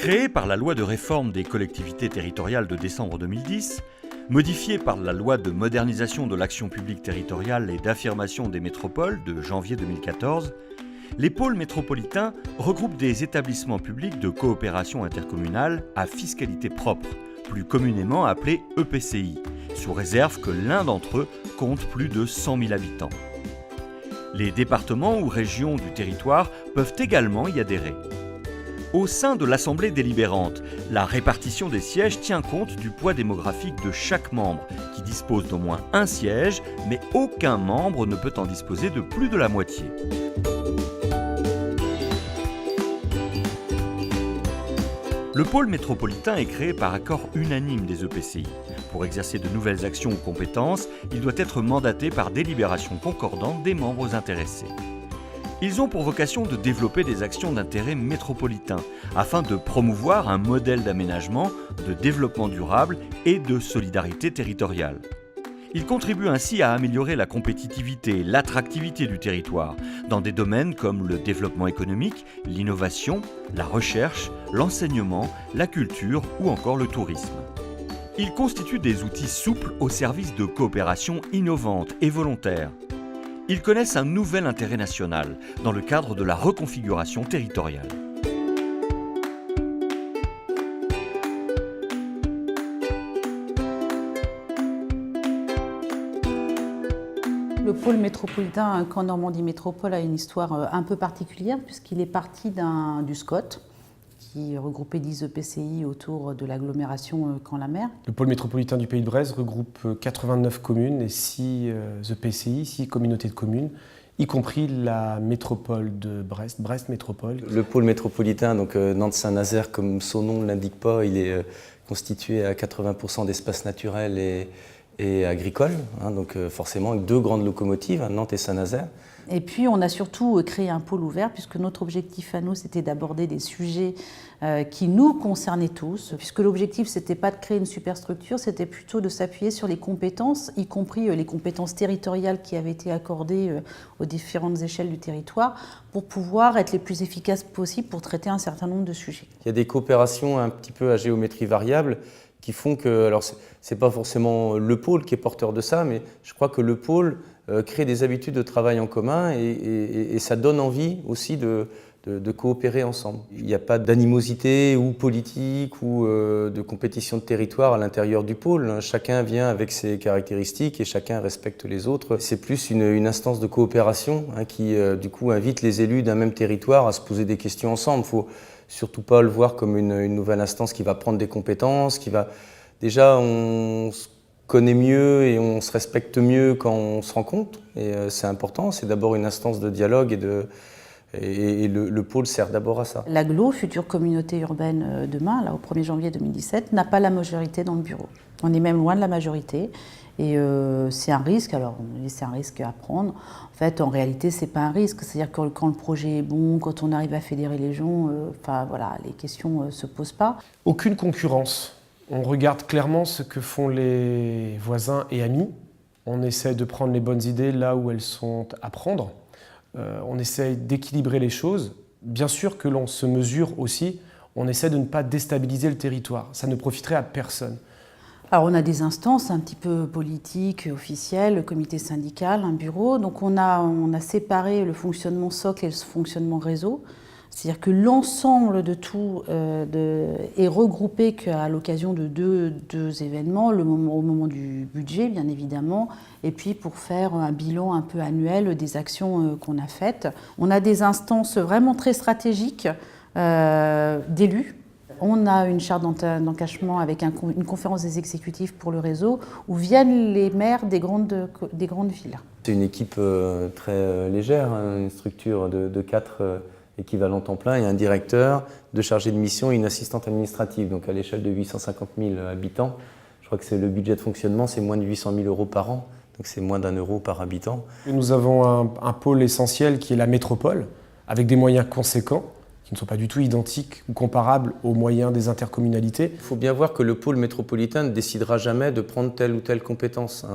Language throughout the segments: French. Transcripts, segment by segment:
Créé par la loi de réforme des collectivités territoriales de décembre 2010, modifié par la loi de modernisation de l'action publique territoriale et d'affirmation des métropoles de janvier 2014, les pôles métropolitains regroupent des établissements publics de coopération intercommunale à fiscalité propre, plus communément appelés EPCI, sous réserve que l'un d'entre eux compte plus de 100 000 habitants. Les départements ou régions du territoire peuvent également y adhérer. Au sein de l'Assemblée délibérante, la répartition des sièges tient compte du poids démographique de chaque membre, qui dispose d'au moins un siège, mais aucun membre ne peut en disposer de plus de la moitié. Le pôle métropolitain est créé par accord unanime des EPCI. Pour exercer de nouvelles actions ou compétences, il doit être mandaté par délibération concordante des membres intéressés. Ils ont pour vocation de développer des actions d'intérêt métropolitain afin de promouvoir un modèle d'aménagement, de développement durable et de solidarité territoriale. Ils contribuent ainsi à améliorer la compétitivité et l'attractivité du territoire dans des domaines comme le développement économique, l'innovation, la recherche, l'enseignement, la culture ou encore le tourisme. Ils constituent des outils souples au service de coopération innovante et volontaire. Ils connaissent un nouvel intérêt national dans le cadre de la reconfiguration territoriale. Le pôle métropolitain Caen Normandie Métropole a une histoire un peu particulière puisqu'il est parti du SCOT, qui regroupait 10 EPCI autour de l'agglomération Caen-la-Mer. Le pôle métropolitain du Pays de Bresse regroupe 89 communes et 6 EPCI, 6 communautés de communes, y compris la métropole de Brest, Brest Métropole. Le pôle métropolitain, donc Nantes-Saint-Nazaire, comme son nom ne l'indique pas, il est constitué à 80% d'espaces naturels et agricoles, donc forcément avec deux grandes locomotives, Nantes et Saint-Nazaire. Et puis on a surtout créé un pôle ouvert puisque notre objectif à nous c'était d'aborder des sujets qui nous concernaient tous, puisque l'objectif c'était pas de créer une superstructure, c'était plutôt de s'appuyer sur les compétences, y compris les compétences territoriales qui avaient été accordées aux différentes échelles du territoire pour pouvoir être les plus efficaces possibles pour traiter un certain nombre de sujets. Il y a des coopérations un petit peu à géométrie variable qui font que, alors c'est pas forcément le pôle qui est porteur de ça, mais je crois que le pôle crée des habitudes de travail en commun et ça donne envie aussi de coopérer ensemble. Il n'y a pas d'animosité ou politique ou de compétition de territoire à l'intérieur du pôle. Chacun vient avec ses caractéristiques et chacun respecte les autres. C'est plus une instance de coopération qui du coup invite les élus d'un même territoire à se poser des questions ensemble. Il ne faut surtout pas le voir comme une nouvelle instance qui va prendre des compétences, qui va... Déjà, on se connaît mieux et on se respecte mieux quand on se rencontre. Et c'est important, c'est d'abord une instance de dialogue et le pôle sert d'abord à ça. L'AGLO, future communauté urbaine demain, là, au 1er janvier 2017, n'a pas la majorité dans le bureau. On est même loin de la majorité. Et c'est un risque, alors c'est un risque à prendre. En fait, en réalité, c'est pas un risque. C'est-à-dire que quand le projet est bon, quand on arrive à fédérer les gens, voilà, les questions se posent pas. Aucune concurrence. On regarde clairement ce que font les voisins et amis. On essaie de prendre les bonnes idées là où elles sont à prendre. On essaie d'équilibrer les choses. Bien sûr que l'on se mesure aussi, on essaie de ne pas déstabiliser le territoire. Ça ne profiterait à personne. Alors on a des instances un petit peu politiques, officielles, le comité syndical, un bureau. Donc on a séparé le fonctionnement socle et le fonctionnement réseau. C'est-à-dire que l'ensemble de tout est regroupé qu'à l'occasion de deux événements, au moment du budget bien évidemment, et puis pour faire un bilan un peu annuel des actions qu'on a faites. On a des instances vraiment très stratégiques d'élus. On a une charte d'engagement avec une conférence des exécutifs pour le réseau où viennent les maires des grandes villes. C'est une équipe très légère, une structure de 4 équivalents temps plein. Il y a un directeur, 2 chargés de mission et une assistante administrative. Donc à l'échelle de 850 000 habitants, je crois que le budget de fonctionnement, c'est moins de 800 000 € par an. Donc c'est moins d'1 euro par habitant. Nous avons un pôle essentiel qui est la métropole, avec des moyens conséquents, qui ne sont pas du tout identiques ou comparables aux moyens des intercommunalités. Il faut bien voir que le pôle métropolitain ne décidera jamais de prendre telle ou telle compétence.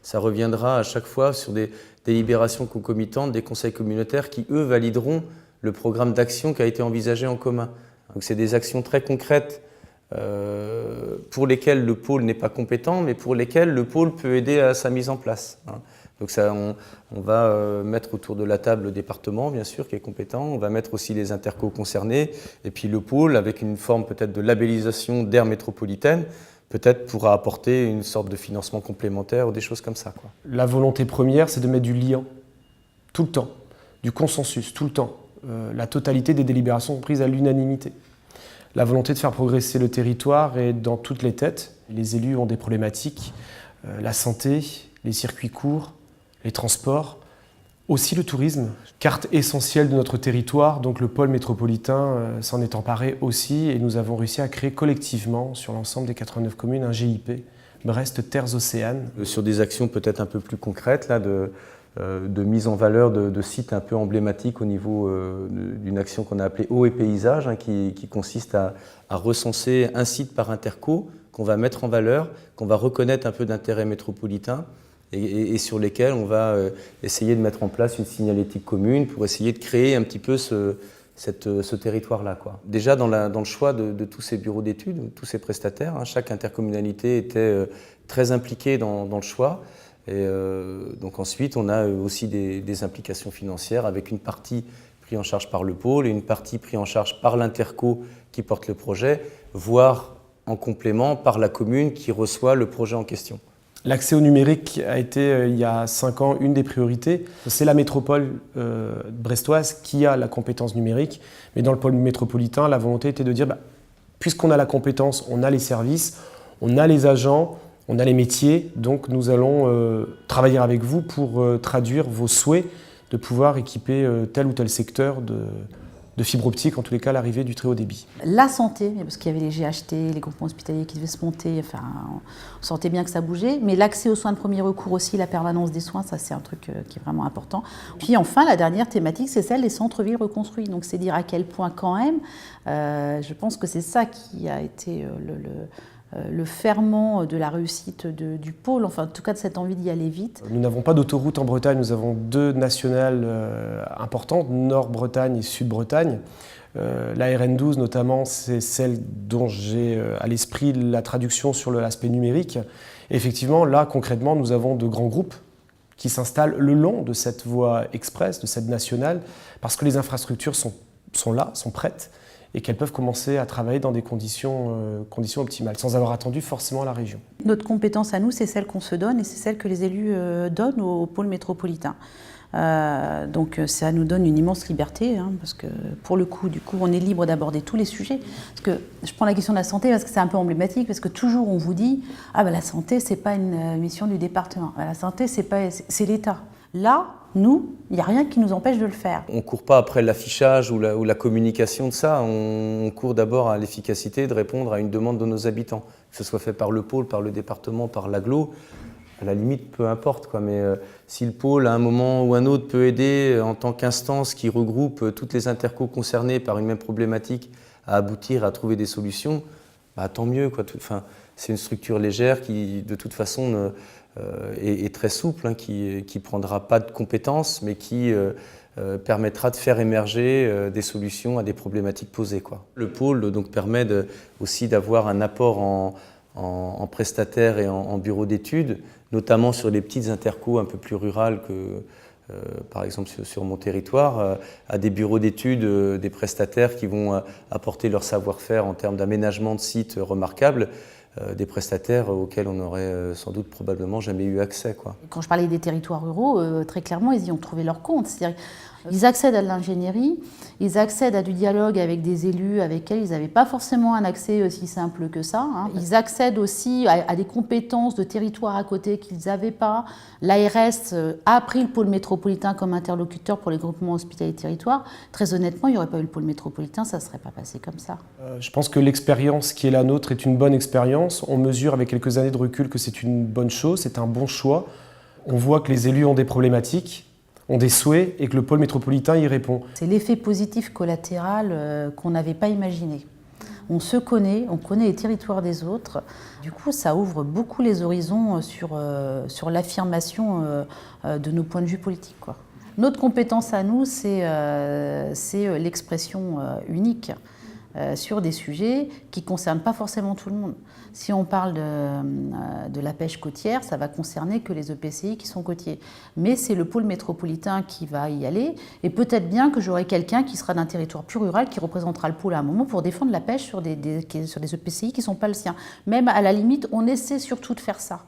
Ça reviendra à chaque fois sur des délibérations concomitantes des conseils communautaires qui, eux, valideront le programme d'action qui a été envisagé en commun. Donc c'est des actions très concrètes pour lesquelles le pôle n'est pas compétent, mais pour lesquelles le pôle peut aider à sa mise en place. Donc ça, on va mettre autour de la table le département, bien sûr, qui est compétent. On va mettre aussi les intercos concernés. Et puis le pôle, avec une forme peut-être de labellisation d'aire métropolitaine, peut-être pourra apporter une sorte de financement complémentaire ou des choses comme ça, quoi. La volonté première, c'est de mettre du lien, tout le temps, du consensus, tout le temps. La totalité des délibérations sont prises à l'unanimité. La volonté de faire progresser le territoire est dans toutes les têtes. Les élus ont des problématiques, la santé, les circuits courts, les transports, aussi le tourisme, carte essentielle de notre territoire, donc le pôle métropolitain s'en est emparé aussi et nous avons réussi à créer collectivement sur l'ensemble des 89 communes un GIP, Brest Terres Océanes. Sur des actions peut-être un peu plus concrètes, là, de mise en valeur de sites un peu emblématiques au niveau d'une action qu'on a appelée Eau et Paysage, qui consiste à recenser un site par interco qu'on va mettre en valeur, qu'on va reconnaître un peu d'intérêt métropolitain et sur lesquels on va essayer de mettre en place une signalétique commune pour essayer de créer un petit peu ce territoire-là, quoi. Déjà dans le choix de tous ces bureaux d'études, tous ces prestataires, chaque intercommunalité était très impliquée dans le choix. Et donc ensuite, on a aussi des implications financières avec une partie prise en charge par le pôle et une partie prise en charge par l'interco qui porte le projet, voire en complément par la commune qui reçoit le projet en question. L'accès au numérique a été, il y a 5 ans, une des priorités. C'est la métropole brestoise qui a la compétence numérique, mais dans le pôle métropolitain, la volonté était de dire, puisqu'on a la compétence, on a les services, on a les agents, on a les métiers, donc nous allons travailler avec vous pour traduire vos souhaits de pouvoir équiper tel ou tel secteur de fibre optique, en tous les cas l'arrivée du très haut débit. La santé, parce qu'il y avait les GHT, les groupements hospitaliers qui devaient se monter, enfin, on sentait bien que ça bougeait, mais l'accès aux soins de premier recours aussi, la permanence des soins, ça c'est un truc qui est vraiment important. Puis enfin, la dernière thématique, c'est celle des centres-villes reconstruits, donc c'est dire à quel point quand même, je pense que c'est ça qui a été le ferment de la réussite du pôle, enfin en tout cas de cette envie d'y aller vite. Nous n'avons pas d'autoroute en Bretagne, nous avons 2 nationales importantes, Nord-Bretagne et Sud-Bretagne. La RN12 notamment, c'est celle dont j'ai à l'esprit la traduction sur l'aspect numérique. Et effectivement, là concrètement, nous avons de grands groupes qui s'installent le long de cette voie express, de cette nationale, parce que les infrastructures sont là, sont prêtes, et qu'elles peuvent commencer à travailler dans des conditions optimales, sans avoir attendu forcément la région. Notre compétence à nous, c'est celle qu'on se donne et c'est celle que les élus donnent au pôle métropolitain. Donc ça nous donne une immense liberté, parce que pour le coup, on est libre d'aborder tous les sujets. Parce que je prends la question de la santé parce que c'est un peu emblématique, parce que toujours on vous dit « Ah ben la santé, c'est pas une mission du département, la santé, c'est l'État ». Là, nous, il n'y a rien qui nous empêche de le faire. On ne court pas après l'affichage ou la communication de ça, on court d'abord à l'efficacité de répondre à une demande de nos habitants, que ce soit fait par le pôle, par le département, par l'agglo, à la limite, peu importe, quoi. Mais si le pôle, à un moment ou un autre, peut aider en tant qu'instance qui regroupe toutes les intercos concernées par une même problématique à aboutir, à trouver des solutions, tant mieux, quoi. C'est une structure légère qui, de toute façon, est très souple, qui ne prendra pas de compétences, mais qui permettra de faire émerger des solutions à des problématiques posées, quoi. Le pôle donc, permet aussi d'avoir un apport en prestataires et en bureaux d'études, notamment sur les petites intercos un peu plus rurales que, par exemple sur mon territoire, à des bureaux d'études, des prestataires qui vont apporter leur savoir-faire en termes d'aménagement de sites remarquables, des prestataires auxquels on n'aurait sans doute probablement jamais eu accès, quoi. Quand je parlais des territoires ruraux, très clairement, ils y ont trouvé leur compte. C'est-à-dire, ils accèdent à de l'ingénierie, ils accèdent à du dialogue avec des élus avec lesquels ils n'avaient pas forcément un accès aussi simple que ça. Ils accèdent aussi à des compétences de territoire à côté qu'ils n'avaient pas. L'ARS a pris le pôle métropolitain comme interlocuteur pour les groupements hospitaliers territoires. Très honnêtement, il n'y aurait pas eu le pôle métropolitain, ça ne serait pas passé comme ça. Je pense que l'expérience qui est la nôtre est une bonne expérience. On mesure avec quelques années de recul que c'est une bonne chose, c'est un bon choix. On voit que les élus ont des problématiques, ont des souhaits et que le pôle métropolitain y répond. C'est l'effet positif collatéral qu'on n'avait pas imaginé. On se connaît, on connaît les territoires des autres. Du coup, ça ouvre beaucoup les horizons sur l'affirmation de nos points de vue politiques, quoi. Notre compétence à nous, c'est l'expression unique. sur des sujets qui ne concernent pas forcément tout le monde. Si on parle de la pêche côtière, ça va concerner que les EPCI qui sont côtiers. Mais c'est le pôle métropolitain qui va y aller, et peut-être bien que j'aurai quelqu'un qui sera d'un territoire plus rural, qui représentera le pôle à un moment pour défendre la pêche sur des EPCI qui ne sont pas le sien. Même à la limite, on essaie surtout de faire ça.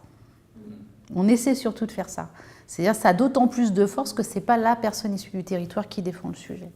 On essaie surtout de faire ça. C'est-à-dire que ça a d'autant plus de force que ce n'est pas la personne issue du territoire qui défend le sujet.